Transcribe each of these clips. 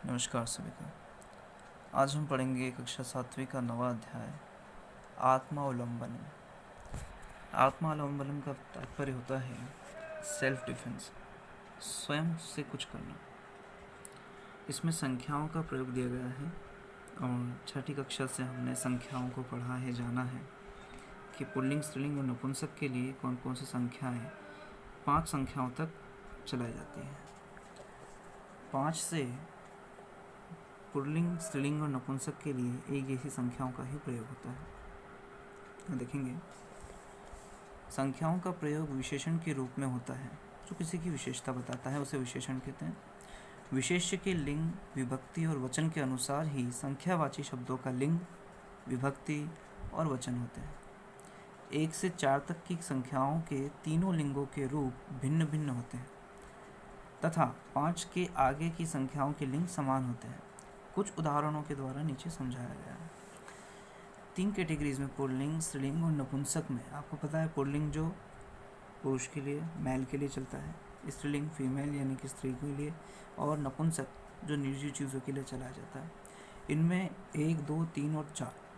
नमस्कार सभी को। आज हम पढ़ेंगे कक्षा 7वीं का नवा अध्याय आत्मावलंबन। आत्मावलंबन का तात्पर्य होता है सेल्फ डिफेंस, स्वयं से कुछ करना। इसमें संख्याओं का प्रयोग दिया गया है और छठी कक्षा से हमने संख्याओं को पढ़ा है, जाना है कि पुल्लिंग, स्त्रीलिंग और नपुंसक के लिए कौन कौन सी संख्याएं 5 संख्याओं तक चलाई जाती हैं। 5 से पुल्लिंग, स्त्रीलिंग और नपुंसक के लिए एक जैसी संख्याओं का ही प्रयोग होता है। तो देखेंगे, संख्याओं का प्रयोग विशेषण के रूप में होता है। जो किसी की विशेषता बताता है उसे विशेषण कहते हैं। विशेष्य के लिंग, विभक्ति और वचन के अनुसार ही संख्यावाची शब्दों का लिंग, विभक्ति और वचन होते हैं। 1 से 4 तक की संख्याओं के तीनों लिंगों के रूप भिन्न भिन्न होते हैं तथा 5 के आगे की संख्याओं के लिंग समान होते हैं। कुछ उदाहरणों के द्वारा नीचे समझाया गया है। 3 कैटेगरीज में, पुल्लिंग, स्त्रीलिंग और नपुंसक में, आपको पता है पुल्लिंग जो पुरुष के लिए, मैल के लिए चलता है, स्त्रीलिंग फीमेल यानी कि स्त्री के लिए, और नपुंसक जो निर्जीव चीज़ों के लिए चलाया जाता है। इनमें 1, 2, 3 और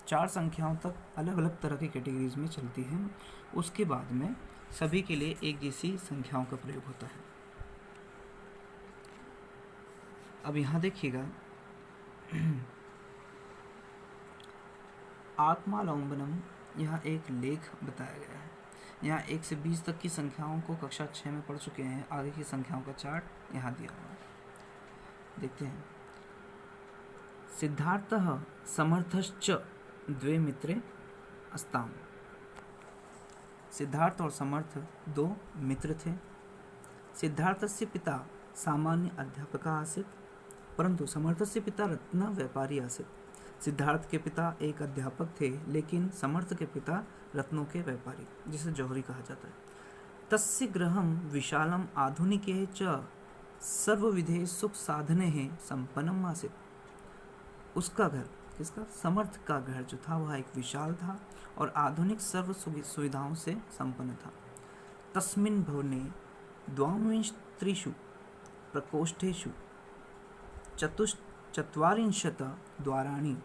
4 संख्याओं तक अलग अलग तरह की कैटेगरीज में चलती हैं। उसके बाद में सभी के लिए एक जैसी संख्याओं का प्रयोग होता है। अब यहाँ देखिएगा, आत्मावलंबनम, यहाँ एक लेख बताया गया है। यहाँ 1 से 20 तक की संख्याओं को कक्षा 6 में पढ़ चुके हैं। आगे की संख्याओं का चार्ट यहाँ दिया हुआ है, देखते हैं। सिद्धार्थः समर्थश्च द्वे मित्रे अस्ताम। सिद्धार्थ और समर्थ 2 मित्र थे। सिद्धार्थस्य पिता सामान्य अध्यापक आसीत्, परंतु समर्थस्य पिता रत्न व्यापारी आसीत्। सिद्धार्थ के पिता एक अध्यापक थे, लेकिन समर्थ के पिता रत्नों के व्यापारी, जिसे जौहरी कहा जाता है। तस्य गृहं विशालम आधुनिके च सर्वविधे सुख साधने संपन्नम आसीत्। उसका घर, किसका? समर्थ का घर जो था वह एक विशाल था और आधुनिक सर्व सुविधाओं से संपन्न था। तस्मिन् भवने द्वाविंशत्रिषु प्रकोष्ठेषु चत्वारिंशत् द्वाराणि,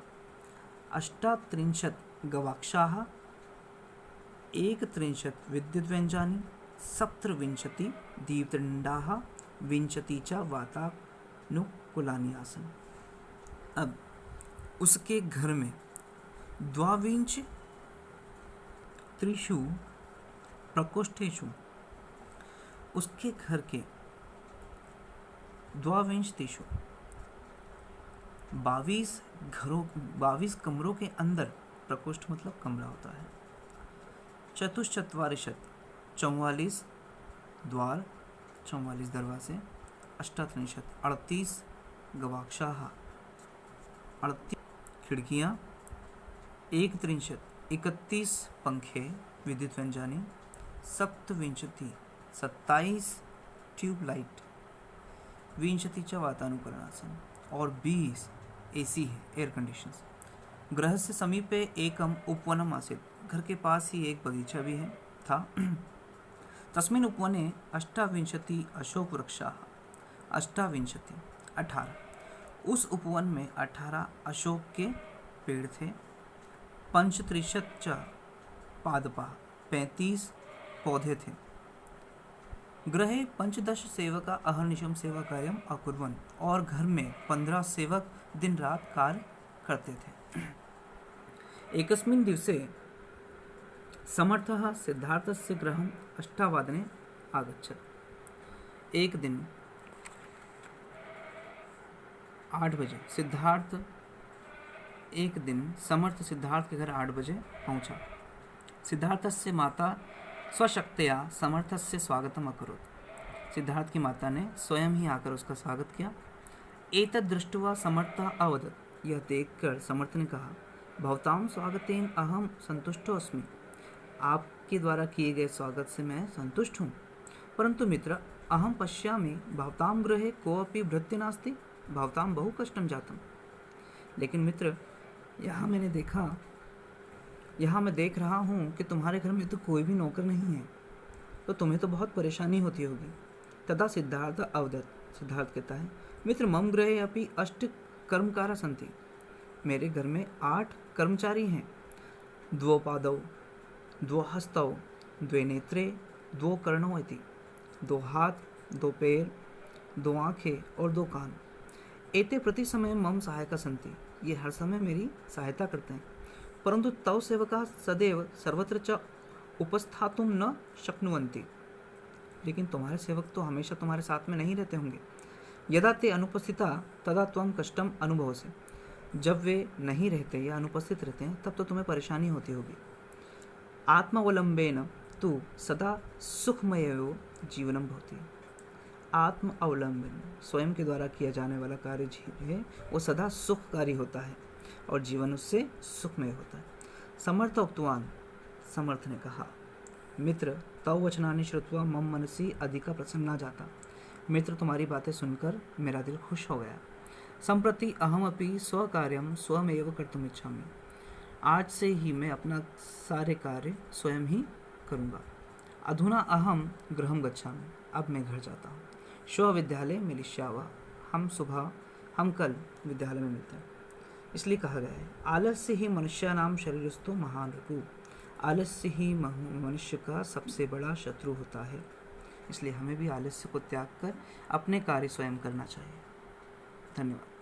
38 गवाक्षाः, 31 विद्युद्व्यञ्जनानि, 27 दीपदण्डाः, 20 च वातानुकूलानि आसन्। अब उसके घर में द्वाविंशत्रिषु प्रकोष्ठेषु, उसके घर के द्वाविंशतिषु 22 कमरों के अंदर, प्रकोष्ठ मतलब कमरा होता है, 44 द्वार, 44 दरवाजे, 38 गवाक्षाः, 38 खिड़कियाँ, 31 पंखे विद्युद्व्यञ्जनानि, 27 ट्यूबलाइट, 20 च वातानुकूलनानि और 20 एसी है, एयर कंडीशनर्स। गृह से समीपे एकम उपवनम आसीत्। घर के पास ही एक बगीचा भी है था। तस्मिन् उपवने 28 अशोक वृक्षाः, 18। उस उपवन में 18 अशोक के पेड़ थे। 35 च पादपाः, 35 पौधे थे। गृहे 15 सेवका अहर्निशं सेवाकार्यम् अकुर्वन्, और घर में 15 सेवक दिन रात कार्य करते थे। एकस्मिन् दिवसे समर्थः सिद्धार्थस्य गृहम् 8 आगच्छत्। एक दिन 8 बजे समर्थ सिद्धार्थ के घर 8 बजे पहुंचा। सिद्धार्थस्य माता स्वशक्तया समर्थस्य स्वागतम् अकरोत्। सिद्धार्थ की माता ने स्वयं ही आकर उसका स्वागत किया। एतद् दृष्ट्वा समर्थः अवदत्। यह देखकर समर्थ ने कहा, भवतां स्वागतेन अहम संतुष्टो अस्मि। आपके द्वारा किए गए स्वागत से मैं संतुष्ट हूँ। परंतु मित्र, अहम पश्यामि भवतां गृहे कोऽपि भृत्य नास्ति, भवतां बहु कष्टं जातम्। लेकिन मित्र, यहाँ मैं देख रहा हूँ कि तुम्हारे घर में तो कोई भी नौकर नहीं है, तो तुम्हें तो बहुत परेशानी होती होगी। तदा सिद्धार्थ अवदत्। सिद्धार्थ कहता है, मित्र मम गृहे अपि 8 कर्मकारा सन्ति। मेरे घर में 8 कर्मचारी हैं। 2 पादौ 2 हस्तौ 2 नेत्रे 2 कर्णौ इति। 2 हाथ 2 पैर 2 आँखें और 2 कान। एते प्रति समय मम सहायका सन्ति। ये हर समय मेरी सहायता करते हैं। परंतु तव सेवका सदैव सर्वत्र च उपस्थातुं न शक्नुवन्ति। लेकिन तुम्हारे सेवक तो हमेशा तुम्हारे साथ में नहीं रहते होंगे। यदा ते अनुपस्थिता तदा त्वं कष्टम अनुभवसि। जब वे नहीं रहते या अनुपस्थित रहते हैं तब तो तुम्हें परेशानी होती होगी। आत्मावलंबेन तु सदा सुखमयो जीवनम भवति। आत्म अवलंबन स्वयं के द्वारा किया जाने वाला कार्य है वो सदा सुखकारी होता है और जीवन उससे सुखमय होता है। समर्थ उक्तवान, समर्थ ने कहा, मित्र तव वचनानि श्रुत्वा मम मनसि अधिका प्रसन्ना जाता। मित्र तुम्हारी बातें सुनकर मेरा दिल खुश हो गया। संप्रति अहमपि स्वकार्यं स्वमेव कर्तुम् इच्छामि। आज से ही मैं अपना सारे कार्य स्वयं ही करूँगा। अधुना अहम गृहं गच्छामि। अब मैं घर जाता हूँ। श्वः विद्यालय मिलिष्यामः। हम कल विद्यालय में मिलते हैं। इसलिए कहा गया है आलस्य ही मनुष्यानाम शरीरस्थो महान रिपु। आलस्य ही मनुष्य का सबसे बड़ा शत्रु होता है। इसलिए हमें भी आलस्य को त्याग कर अपने कार्य स्वयं करना चाहिए। धन्यवाद।